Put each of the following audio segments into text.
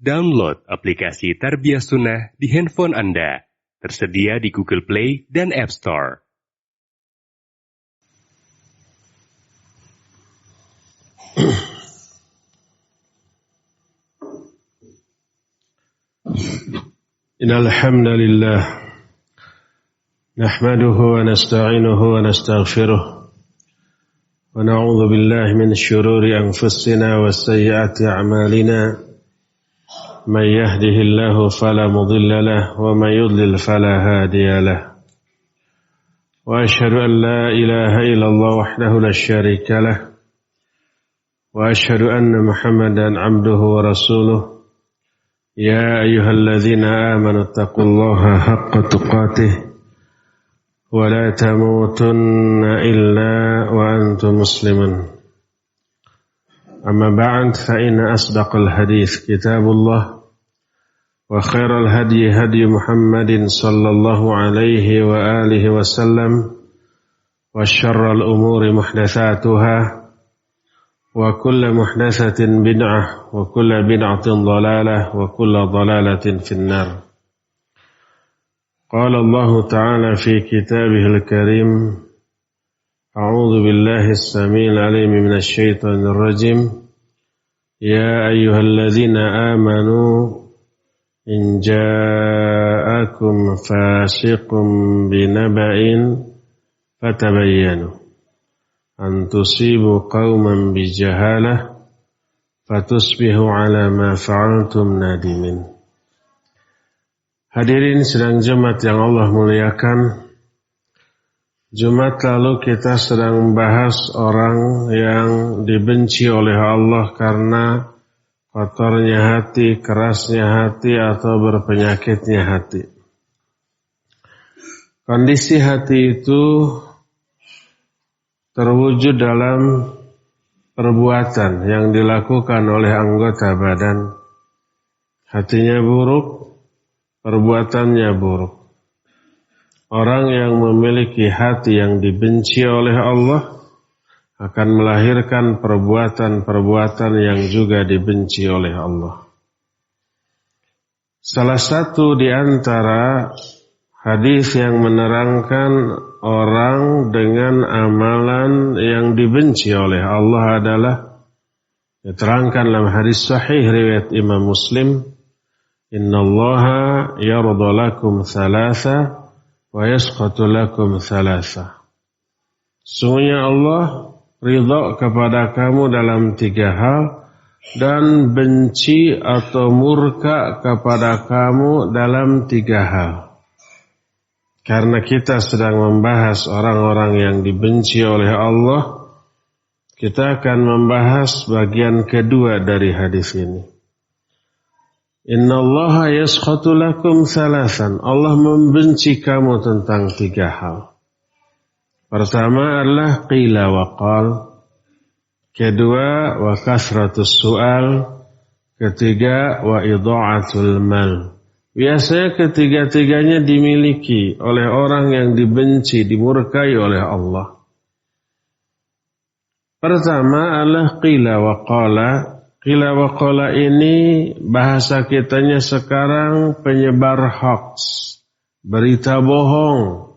Download aplikasi Tarbiyah Sunnah di handphone Anda. Tersedia di Google Play dan App Store. Innal hamdalillah nahmaduhu wa nasta'inuhu wa nastaghfiruh wa na'udzu billahi min shururi anfusina wa sayyiati a'malina. من يهده الله فلا مضل له ومن يضلل فلا هادي له وأشهد أن لا إله إلا الله وحده لا شريك له وأشهد أن محمدا عبده ورسوله يا أيها الذين آمنوا اتقوا الله حق تقاته ولا تموتن إلا وأنتم مسلمون أما بعد فإن أصدق الحديث كتاب الله وخير الهدي هدي محمد صلى الله عليه وآله وسلم وشر الأمور محدثاتها وكل محدثة بدعة وكل بدعة ضلالة وكل ضلالة في النار. قال الله تعالى في كتابه الكريم أعوذ بالله السميع العليم من الشيطان الرجيم يا أيها الذين آمنوا إن جاءكم فاسق بنبأ فتبينوا أن تصيبوا قوما بجهالة فتصبحوا على ما فعلتم نادمين. Hadirin sedang Jumat yang Allah muliakan, Jumat lalu kita sedang membahas orang yang dibenci oleh Allah karena kotornya hati, kerasnya hati, atau berpenyakitnya hati. Kondisi hati itu terwujud dalam perbuatan yang dilakukan oleh anggota badan. Hatinya buruk, perbuatannya buruk. Orang yang memiliki hati yang dibenci oleh Allah akan melahirkan perbuatan-perbuatan yang juga dibenci oleh Allah. Salah satu di antara hadis yang menerangkan orang dengan amalan yang dibenci oleh Allah adalah diterangkan dalam hadis sahih riwayat Imam Muslim, "Innallaha yarda lakum thalatha wa yasqatu lakum thalatha." Sungguhnya Allah ridha kepada kamu dalam 3 hal dan benci atau murka kepada kamu dalam 3 hal. Karena kita sedang membahas orang-orang yang dibenci oleh Allah, kita akan membahas bagian kedua dari hadis ini. Innallaha yaskhatu lakum thalathan. Allah membenci kamu tentang 3 hal. Pertama adalah qila wa qal. Kedua wa kasratus su'al. Ketiga wa idha'atul mal. Biasanya ketiga-tiganya dimiliki oleh orang yang dibenci, dimurkai oleh Allah. Pertama adalah qila wa qala. Qila wa qala ini bahasa kitanya sekarang penyebar hoax, berita bohong.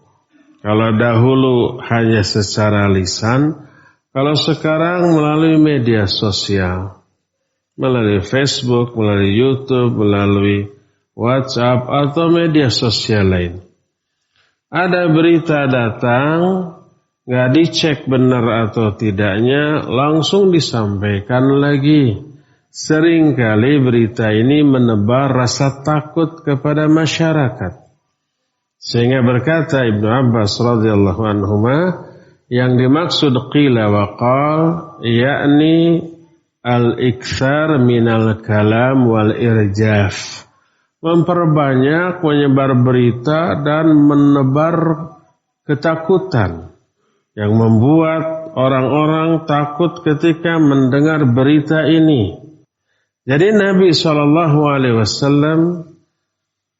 Kalau dahulu hanya secara lisan, kalau sekarang melalui media sosial, melalui Facebook, melalui YouTube, melalui WhatsApp atau media sosial lain. Ada berita datang, gak dicek benar atau tidaknya, langsung disampaikan lagi. Seringkali berita ini menebar rasa takut kepada masyarakat. Sehingga berkata Ibnu Abbas radhiyallahu anhuma, yang dimaksud qila wa qal yakni al-iktsar minal kalam wal irjaf. Memperbanyak menyebar berita dan menebar ketakutan yang membuat orang-orang takut ketika mendengar berita ini. Jadi Nabi SAW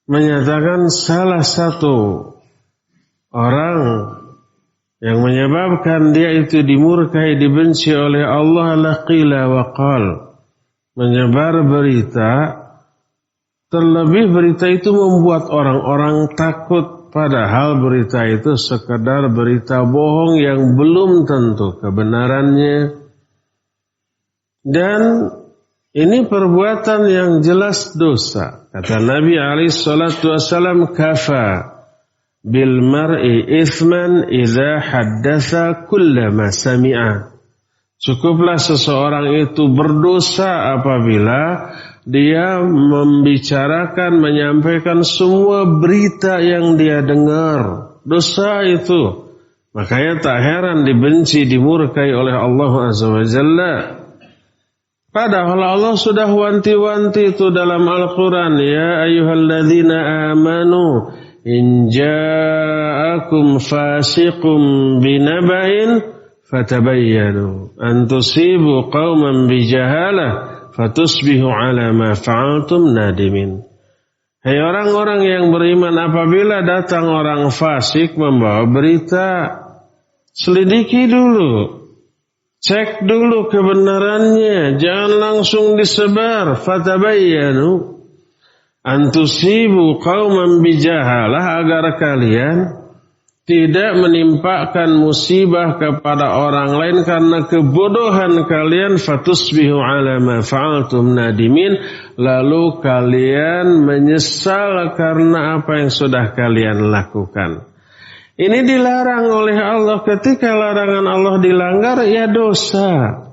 menyatakan salah satu orang yang menyebabkan dia itu dimurkai, dibenci oleh Allah adalah qila wa qal. Menyebar berita Terlebih berita itu membuat orang-orang takut, padahal berita itu sekedar berita bohong yang belum tentu kebenarannya. Dan ini perbuatan yang jelas dosa. Kata Nabi SAW, kafa bil mar'i ithman idza haddatsa kullama sami'a. Cukuplah seseorang itu berdosa apabila dia membicarakan, menyampaikan semua berita yang dia dengar. Dosa itu. Makanya tak heran dibenci, dimurkai oleh Allah Azza wa Jalla. Padahal Allah sudah wanti-wanti itu dalam Al-Quran. Ya ayyuhalladzina amanu in ja'akum fasiqum binaba'in fatabayyanu an tusibu qauman bijahalah fatusbihu ala ma fa'altum nadimin. Hai orang-orang yang beriman, apabila datang orang fasik membawa berita, selidiki dulu, cek dulu kebenarannya, jangan langsung disebar. Fatabayyanu an tusibu qauman bijahalah, agar kalian tidak menimpakan musibah kepada orang lain karena kebodohan kalian. Fatusbihu ala ma fa'altum nadimin, lalu kalian menyesal karena apa yang sudah kalian lakukan. Ini dilarang oleh Allah. Ketika larangan Allah dilanggar, ya dosa.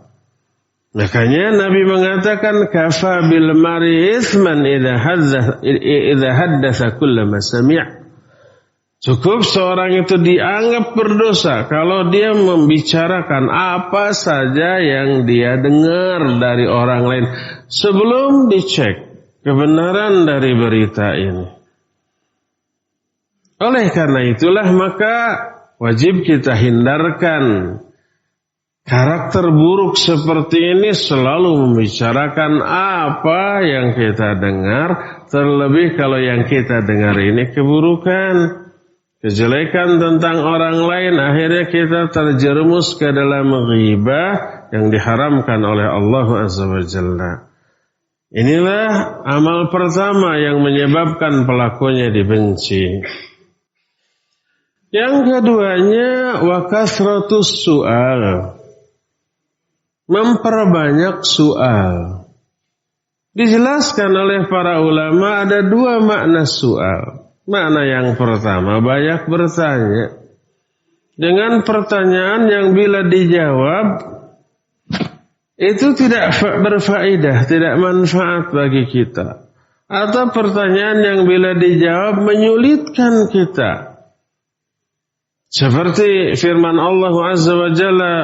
Makanya Nabi mengatakan kafa bil mar'i ithman idza haddatsa kullama sami'. Cukup seorang itu dianggap berdosa kalau dia membicarakan apa saja yang dia dengar dari orang lain sebelum dicek kebenaran dari berita ini. Oleh karena itulah maka wajib kita hindarkan karakter buruk seperti ini, selalu membicarakan apa yang kita dengar, terlebih kalau yang kita dengar ini keburukan, kejelekan tentang orang lain, akhirnya kita terjerumus ke dalam ghibah yang diharamkan oleh Allah Azza wa Jalla. Inilah amal pertama yang menyebabkan pelakunya dibenci. Yang keduanya, wa kasratus su'al, memperbanyak soal. Dijelaskan oleh para ulama ada dua makna soal. Makna yang pertama, banyak bertanya dengan pertanyaan yang bila dijawab itu tidak berfaedah, tidak manfaat bagi kita. Atau pertanyaan yang bila dijawab menyulitkan kita. Seperti firman Allah Azza wa Jalla,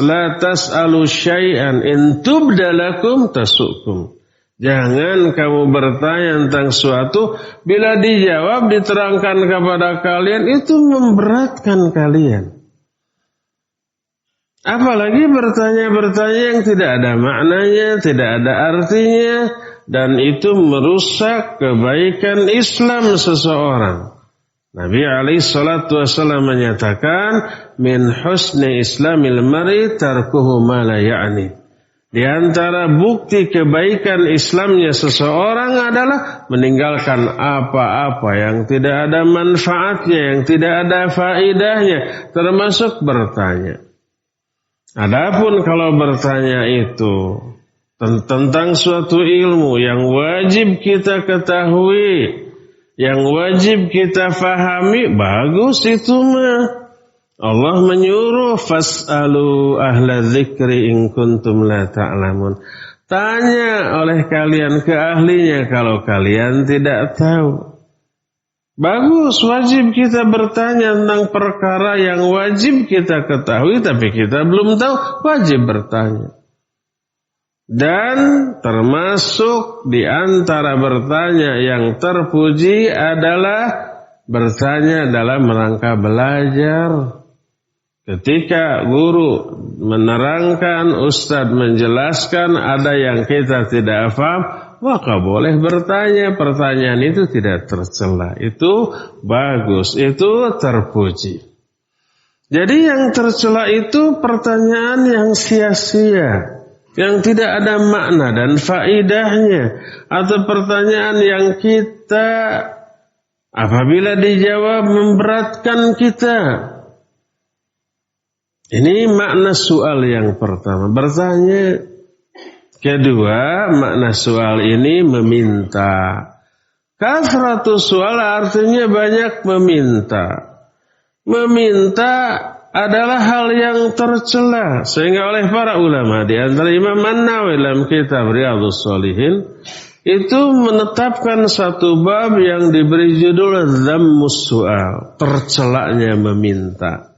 la tas'alu syai'an in tubda lakum tasukum. Jangan kamu bertanya tentang suatu, bila dijawab, diterangkan kepada kalian, itu memberatkan kalian. Apalagi bertanya-bertanya yang tidak ada maknanya, tidak ada artinya, dan itu merusak kebaikan Islam seseorang. Nabi SAW menyatakan, min husni islamil mar'i tarkuhu ma la ya'ni. Di antara bukti kebaikan Islamnya seseorang adalah meninggalkan apa-apa yang tidak ada manfaatnya, yang tidak ada faedahnya, termasuk bertanya. Adapun kalau bertanya itu tentang suatu ilmu yang wajib kita ketahui, yang wajib kita fahami, bagus itu mah. Allah menyuruh fas'alu ahla dzikri in kuntum la ta'lamun. Tanya oleh kalian ke ahlinya kalau kalian tidak tahu. Bagus, wajib kita bertanya tentang perkara yang wajib kita ketahui tapi kita belum tahu, wajib bertanya. Dan termasuk di antara bertanya yang terpuji adalah bertanya dalam rangka belajar. Ketika guru menerangkan, ustadz menjelaskan, ada yang kita tidak paham, maka boleh bertanya. Pertanyaan itu tidak tercela, itu bagus, itu terpuji. Jadi yang tercela itu pertanyaan yang sia-sia, yang tidak ada makna dan faedahnya, atau pertanyaan yang kita apabila dijawab memberatkan kita. Ini makna soal yang pertama, bertanya. Kedua, makna soal ini meminta. Kasratus soal artinya banyak meminta. Meminta adalah hal yang tercela, sehingga oleh para ulama di antara Imam An-Nawawi dalam kitab Riyadhus Shalihin itu menetapkan satu bab yang diberi judul Dzammus Su'al, tercelanya meminta.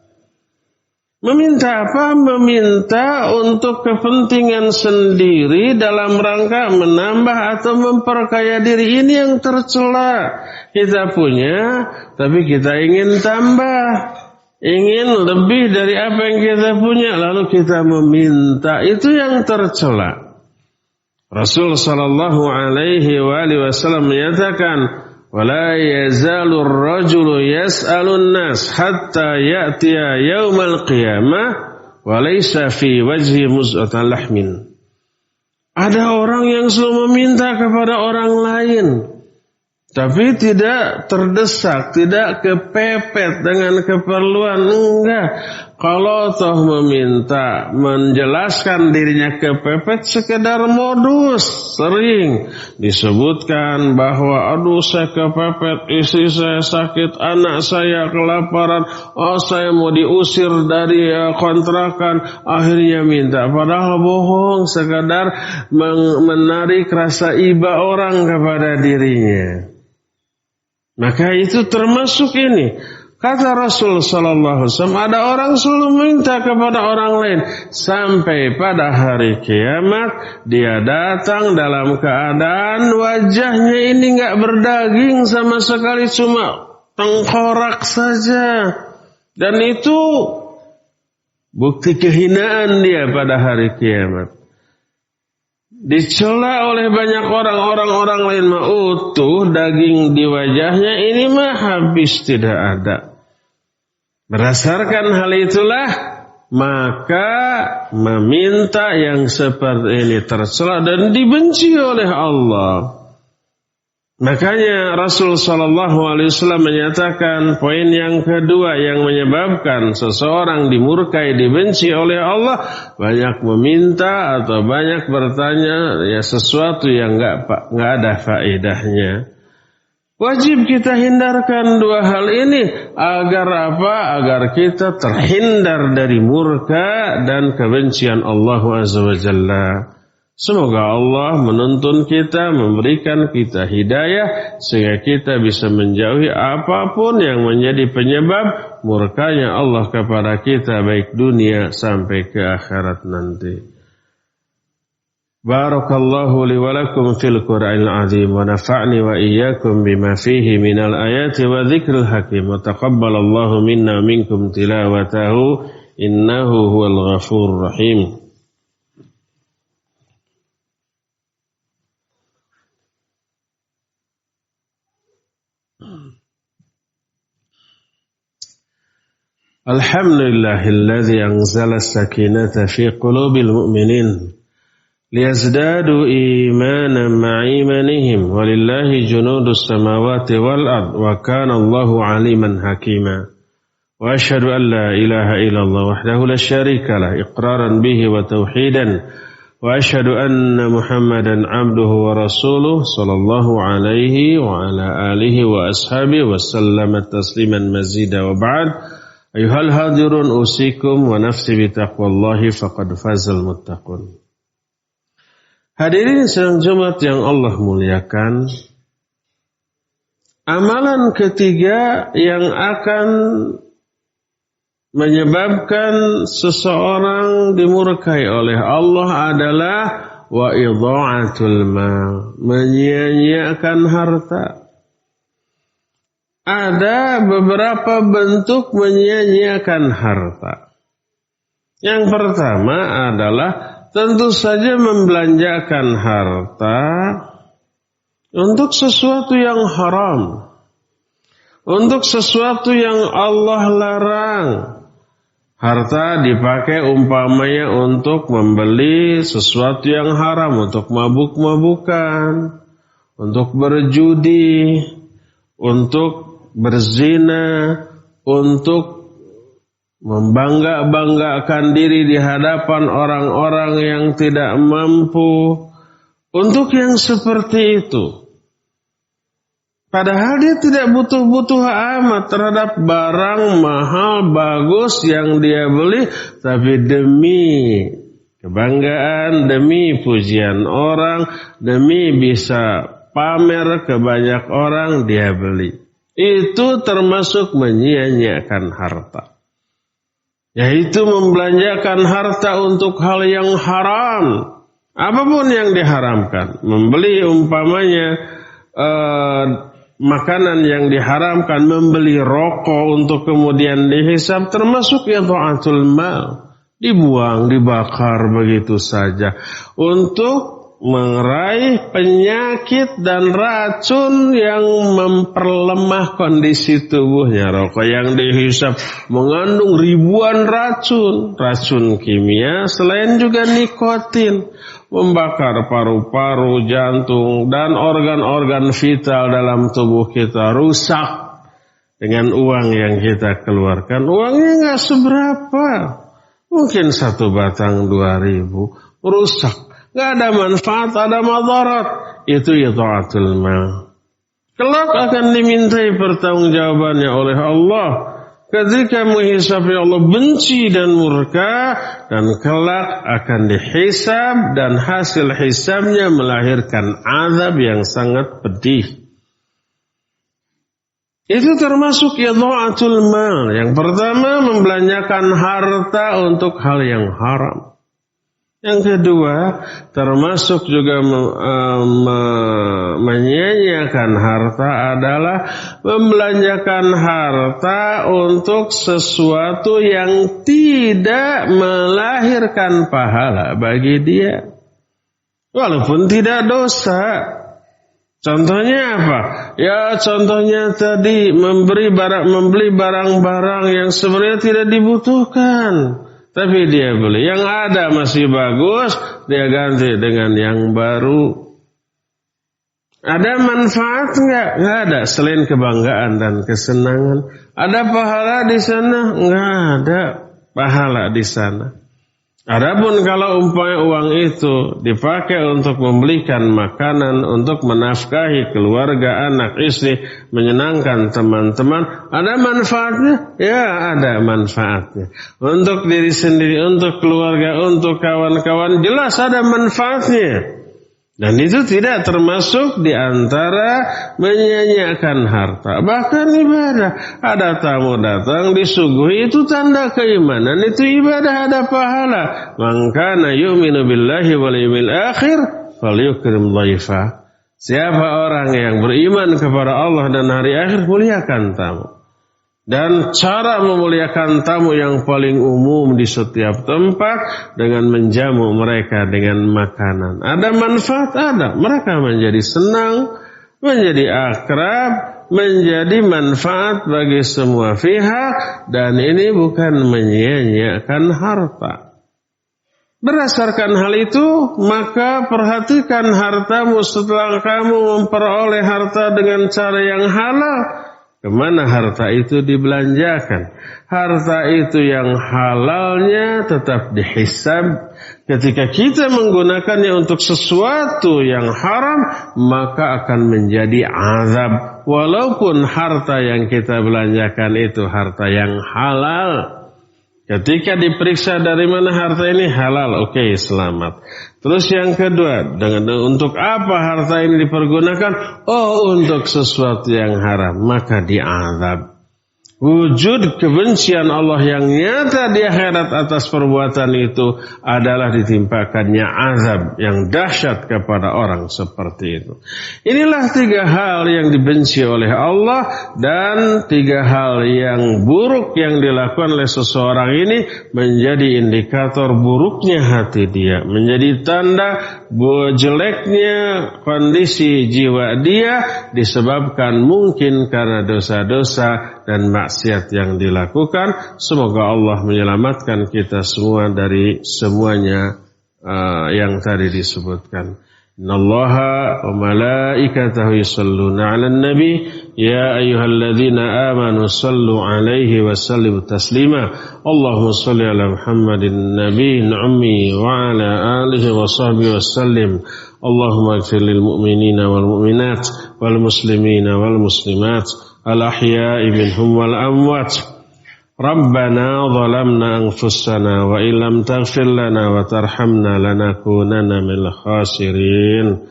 Meminta apa? Meminta untuk kepentingan sendiri dalam rangka menambah atau memperkaya diri. Ini yang tercela. Kita punya, tapi kita ingin tambah. Ingin lebih dari apa yang kita punya, lalu kita meminta. Itu yang tercela. Rasul sallallahu alaihi wasallam menyatakan, وَلَا يَزَالُ الرَّجُلُ يَسْأَلُ النَّاسِ حَتَّى يَأْتِيَ يَوْمَ الْقِيَامَةِ وَلَيْسَ فِي وَجْهِ مُزْعَةَ لَحْمٍ. Ada orang yang selalu meminta kepada orang lain, tapi tidak terdesak, tidak kepepet dengan keperluan. Enggak. Kalau toh meminta, menjelaskan dirinya kepepet, sekedar modus. Sering disebutkan bahwa, aduh saya kepepet, istri saya sakit, anak saya kelaparan, saya mau diusir dari kontrakan, akhirnya minta. Padahal bohong, sekedar menarik rasa iba orang kepada dirinya. Maka itu termasuk ini. Kata Rasul sallallahu alaihi wasallam, ada orang selalu minta kepada orang lain sampai pada hari kiamat dia datang dalam keadaan wajahnya ini enggak berdaging sama sekali, cuma tengkorak saja. Dan itu bukti kehinaan dia pada hari kiamat. Dicela oleh banyak orang lain mah utuh daging di wajahnya, ini mah habis tidak ada. Berdasarkan hal itulah maka meminta yang seperti ini tercela dan dibenci oleh Allah. Makanya Rasul sallallahu alaihi wasallam menyatakan poin yang kedua yang menyebabkan seseorang dimurkai, dibenci oleh Allah, banyak meminta atau banyak bertanya ya sesuatu yang enggak ada faedahnya. Wajib kita hindarkan dua hal ini agar apa? Agar kita terhindar dari murka dan kebencian Allah Azza wa Jalla. Semoga Allah menuntun kita, memberikan kita hidayah sehingga kita bisa menjauhi apapun yang menjadi penyebab murkanya Allah kepada kita baik dunia sampai ke akhirat nanti. Barakallahu li wa lakum fil Qur'anil azim wa nafa'ni wa iyyakum bima fihi minal ayati wa dzikril hakim wa taqabbalallahu minna minkum tilawatahu innahu huwal ghafurur rahim. Alhamdulillahilladzi anzala as-sakinata fi qulubil mu'minin liyazdadu imanan ma'a imanihim walillahi junudus samawati wal ard wa kana Allahu aliman hakima. Wa asyhadu an la ilaha illallah wahdahu la syarika lah iqraran bihi wa tauhidan wa asyhadu anna Muhammadan abduhu wa rasuluh sallallahu alaihi wa ala alihi wa ashabihi wa sallama tasliman mazida wa ba'd. Ayuhal hadirun usikum wa nafsi bitaqwallahi faqad fazal muttaqun. Hadirin sidang Jumat yang Allah muliakan, amalan ketiga yang akan menyebabkan seseorang dimurkai oleh Allah adalah wa idha'atul mal, menyia-nyiakan harta. Ada beberapa bentuk menyia-nyiakan harta. Yang pertama adalah tentu saja membelanjakan harta untuk sesuatu yang haram, untuk sesuatu yang Allah larang. Harta dipakai umpamanya untuk membeli sesuatu yang haram, untuk mabuk-mabukan, untuk berjudi, untuk berzina, untuk membangga-banggakan diri di hadapan orang-orang yang tidak mampu. Untuk yang seperti itu. Padahal dia tidak butuh-butuh amat terhadap barang mahal, bagus yang dia beli. Tapi demi kebanggaan, demi pujian orang, demi bisa pamer ke banyak orang, dia beli. Itu termasuk menyia-nyiakan harta. Yaitu membelanjakan harta untuk hal yang haram. Apapun yang diharamkan. Membeli umpamanya makanan yang diharamkan, membeli rokok untuk kemudian dihisab, termasuk idha'atul mal, dibuang, dibakar begitu saja untuk meraih penyakit dan racun yang memperlemah kondisi tubuhnya. Rokok yang dihisab mengandung ribuan racun kimia, selain juga nikotin, membakar paru-paru, jantung, dan organ-organ vital dalam tubuh kita rusak dengan uang yang kita keluarkan. Uangnya nggak seberapa, mungkin 1 batang 2.000, rusak, nggak ada manfaat, ada madarat. Itu idha'atul mal. Kelak akan dimintai pertanggungjawabannya oleh Allah. Ketika menghisabi Allah benci dan murka, dan kelak akan dihisab, dan hasil hisabnya melahirkan azab yang sangat pedih. Itu termasuk idha'atul mal. Yang pertama, membelanjakan harta untuk hal yang haram. Yang kedua, termasuk juga menyia-nyiakan harta adalah membelanjakan harta untuk sesuatu yang tidak melahirkan pahala bagi dia. Walaupun tidak dosa. Contohnya apa? Ya, contohnya tadi membeli barang-barang yang sebenarnya tidak dibutuhkan. Tapi dia beli. Yang ada masih bagus, dia ganti dengan yang baru. Ada manfaat enggak? Enggak ada. Selain kebanggaan dan kesenangan. Ada pahala di sana? Enggak ada pahala di sana. Adapun kalau umpamanya uang itu dipakai untuk membelikan makanan, untuk menafkahi keluarga, anak, istri, menyenangkan teman-teman, ada manfaatnya? Ya, ada manfaatnya. Untuk diri sendiri, untuk keluarga, untuk kawan-kawan, jelas ada manfaatnya. Dan itu tidak termasuk di antara menyia-nyiakan harta. Bahkan ibadah. Ada tamu datang disuguhi, itu tanda keimanan. Itu ibadah, ada pahala. Man kana yu'minu billahi wal yawmil akhir falyukrim dhaifa. Siapa orang yang beriman kepada Allah dan hari akhir, muliakan tamu. Dan cara memuliakan tamu yang paling umum di setiap tempat dengan menjamu mereka dengan makanan. Ada manfaat, ada. Mereka menjadi senang, menjadi akrab, menjadi manfaat bagi semua pihak. Dan ini bukan menyia-nyiakan harta. Berdasarkan hal itu, maka perhatikan hartamu setelah kamu memperoleh harta dengan cara yang halal. Kemana harta itu dibelanjakan? Harta itu yang halalnya tetap dihisab. Ketika kita menggunakannya untuk sesuatu yang haram, maka akan menjadi azab. Walaupun harta yang kita belanjakan itu harta yang halal. Ketika diperiksa dari mana harta ini, halal, oke, selamat. Terus yang kedua, untuk apa harta ini dipergunakan? Oh, untuk sesuatu yang haram, maka diazab. Wujud kebencian Allah yang nyata di akhirat atas perbuatan itu adalah ditimpakannya azab yang dahsyat kepada orang seperti itu. Inilah 3 hal yang dibenci oleh Allah dan 3 hal yang buruk yang dilakukan oleh seseorang ini menjadi indikator buruknya hati dia, menjadi tanda jeleknya kondisi jiwa dia disebabkan mungkin karena dosa-dosa dan maksiat yang dilakukan. Semoga Allah menyelamatkan kita semua dari semuanya yang tadi disebutkan. Innallaha wa malaikatahu yusalluna 'alan nabi ya ayyuhalladzina amanu sallu 'alaihi wa sallimu taslima. Allahumma shalli 'ala Muhammadin nabiyil ummi wa 'ala alihi wa sahbihi wa sallim. Allahumma ighfir lil mu'minina wal mu'minat wal muslimina wal muslimat al ahya'i minhum wal amwat. Rabbana zalamna anfusana wa illam taghfir lana wa tarhamna lanakunanna minal khasirin.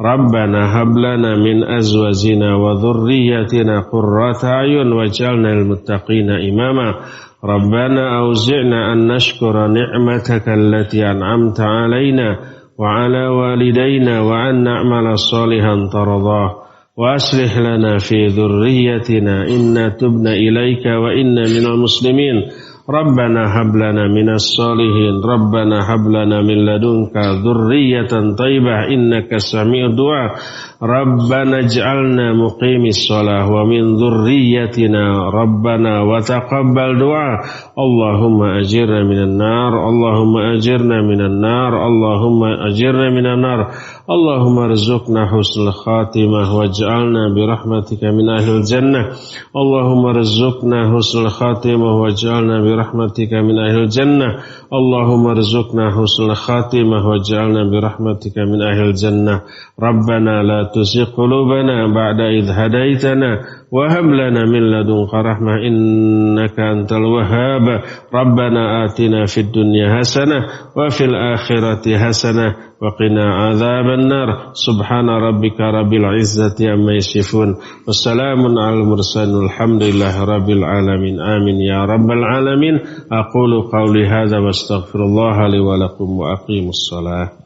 Rabbana hab lana min azwajina wa dhurriyyatina qurrata a'yun waj'alna lil muttaqina imama. Rabbana awzi'na an nashkura ni'mataka allati an'amta 'alaina wa 'ala walidayna wa an na'mala salihan tardah. وأصلح لنا في ذريتنا إنا تبنا إليك وإنا من المسلمين. ربنا هب لنا من الصالحين. ربنا هب لنا من لدنك ذرية طيبة إنك سميع الدعاء. ربنا اجعلنا مقيم الصلاة ومن ذريتنا ربنا وتقبل دعاء. اللهم أجرنا من النار. اللهم أجرنا من النار. اللهم أجرنا من النار. اللهم ارزقنا حسن الخاتمة واجعلنا برحمتك من أهل الجنة. اللهم ارزقنا حسن الخاتمة واجعلنا برحمتك من أهل الجنة. اللهم ارزقنا حسن الخاتمة واجعلنا برحمتك من أهل الجنة. ربنا لا تزغ قلوبنا بعد إذ هديتنا وهب لنا من لدنك رحمة إنك أنت الوهاب. ربنا آتنا في الدنيا حسنة وفي الآخرة حسنة وقنا عذاب النار. سبحان ربك رب العزة عما يصفون والسلام على المرسلين والحمد لله رب العالمين. آمين يا رب العالمين. أقول قولي هذا واستغفر الله لي ولكم وأقيموا الصلاة.